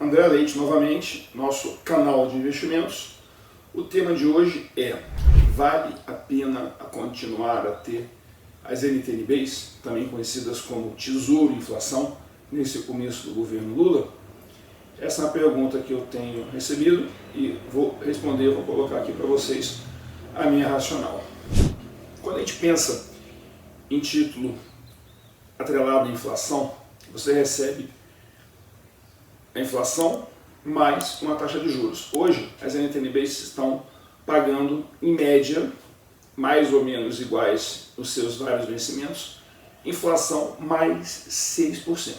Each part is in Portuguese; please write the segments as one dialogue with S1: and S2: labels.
S1: André Leite novamente, nosso canal de investimentos. O tema de hoje é: vale a pena continuar a ter as NTN-Bs, também conhecidas como Tesouro Inflação, nesse começo do governo Lula? Essa é uma pergunta que eu tenho recebido e vou responder, vou colocar aqui para vocês a minha racional. Quando a gente pensa em título atrelado à inflação, você recebe a inflação mais uma taxa de juros. Hoje, as NTN-Bs estão pagando, em média, mais ou menos iguais nos seus vários vencimentos, inflação mais 6%.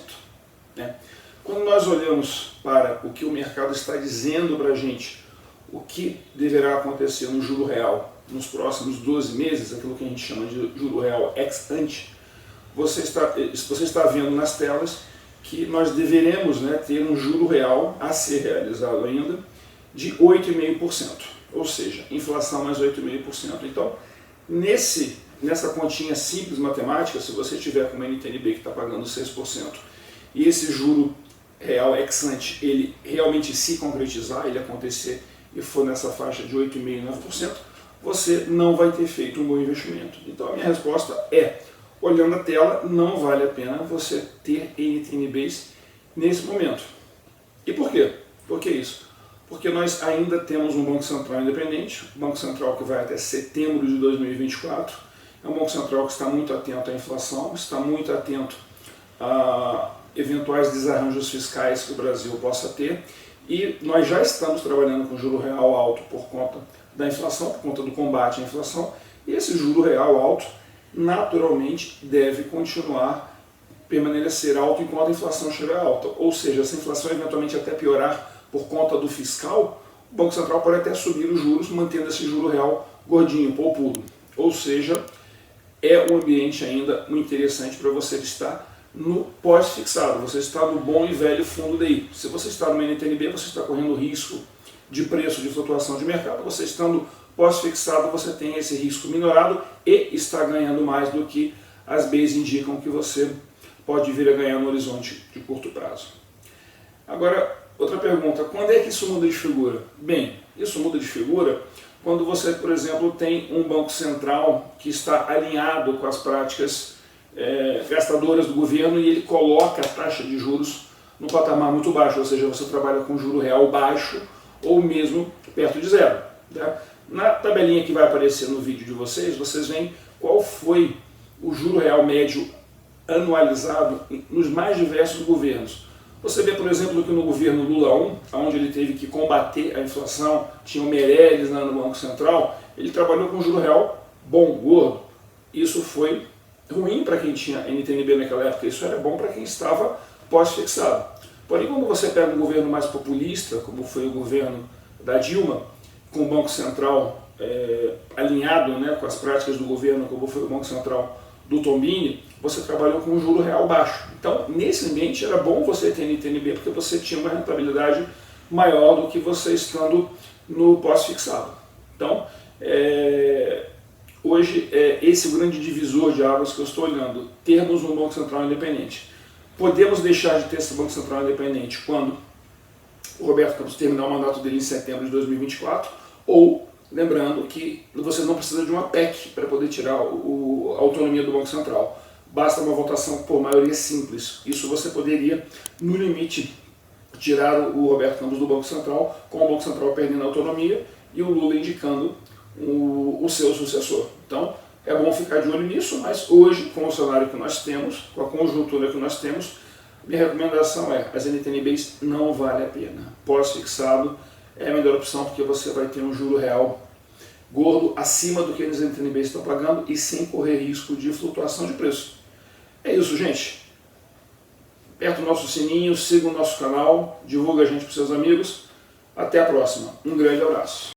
S1: Né? Quando nós olhamos para o que o mercado está dizendo para a gente, o que deverá acontecer no juro real nos próximos 12 meses, aquilo que a gente chama de juro real ex ante, você está vendo nas telas que nós deveremos, ter um juro real a ser realizado ainda de 8,5%, ou seja, inflação mais 8,5%. Então, nessa continha simples matemática, se você tiver com uma NTN-B que está pagando 6% e esse juro real ex ante, ele realmente se concretizar, ele acontecer e for nessa faixa de 8,5% e 9%, você não vai ter feito um bom investimento. Então a minha resposta é: olhando a tela, não vale a pena você ter NTN-Bs nesse momento. E por quê? Por que isso? Porque nós ainda temos um Banco Central independente, um Banco Central que vai até setembro de 2024, é um Banco Central que está muito atento à inflação, está muito atento a eventuais desarranjos fiscais que o Brasil possa ter, e nós já estamos trabalhando com juro real alto por conta da inflação, por conta do combate à inflação, e esse juro real alto naturalmente deve continuar permanecer alto enquanto a inflação estiver alta. Ou seja, se a inflação eventualmente até piorar por conta do fiscal, o Banco Central pode até subir os juros, mantendo esse juro real gordinho, poupudo. Ou seja, é um ambiente ainda muito interessante para você estar no pós-fixado, você está no bom e velho fundo DI. Se você está no NTN-B, você está correndo risco de preço, de flutuação de mercado. Você estando pós-fixado, você tem esse risco minorado e está ganhando mais do que as Bs indicam que você pode vir a ganhar no horizonte de curto prazo. Agora, outra pergunta: quando é que isso muda de figura? Bem, isso muda de figura quando você, por exemplo, tem um Banco Central que está alinhado com as práticas gastadoras do governo e ele coloca a taxa de juros no patamar muito baixo, ou seja, você trabalha com juro real baixo ou mesmo perto de zero. Tá? Na tabelinha que vai aparecer no vídeo de vocês veem qual foi o juro real médio anualizado nos mais diversos governos. Você vê, por exemplo, que no governo Lula I, onde ele teve que combater a inflação, tinha o Meirelles no Banco Central, ele trabalhou com juro real bom, gordo. Isso foi ruim para quem tinha NTN-B naquela época, isso era bom para quem estava pós-fixado. Porém, quando você pega um governo mais populista, como foi o governo da Dilma, com o Banco Central alinhado com as práticas do governo, como foi o Banco Central do Tombini, você trabalhou com um juro real baixo. Então, nesse ambiente, era bom você ter NTN-B, porque você tinha uma rentabilidade maior do que você estando no pós-fixado. Então, hoje é esse o grande divisor de águas que eu estou olhando: termos um Banco Central independente. Podemos deixar de ter esse Banco Central independente quando o Roberto Campos terminar o mandato dele em setembro de 2024, ou, lembrando que você não precisa de uma PEC para poder tirar a autonomia do Banco Central. Basta uma votação por maioria simples. Isso você poderia, no limite, tirar o Roberto Campos do Banco Central, com o Banco Central perdendo a autonomia e o Lula indicando o seu sucessor. Então, é bom ficar de olho nisso, mas hoje, com o cenário que nós temos, com a conjuntura que nós temos, minha recomendação é: as NTN-Bs não vale a pena. Pós-fixado é a melhor opção, porque você vai ter um juro real gordo acima do que as NTN-Bs estão pagando e sem correr risco de flutuação de preço. É isso, gente. Aperta o nosso sininho, siga o nosso canal, divulga a gente para os seus amigos. Até a próxima. Um grande abraço.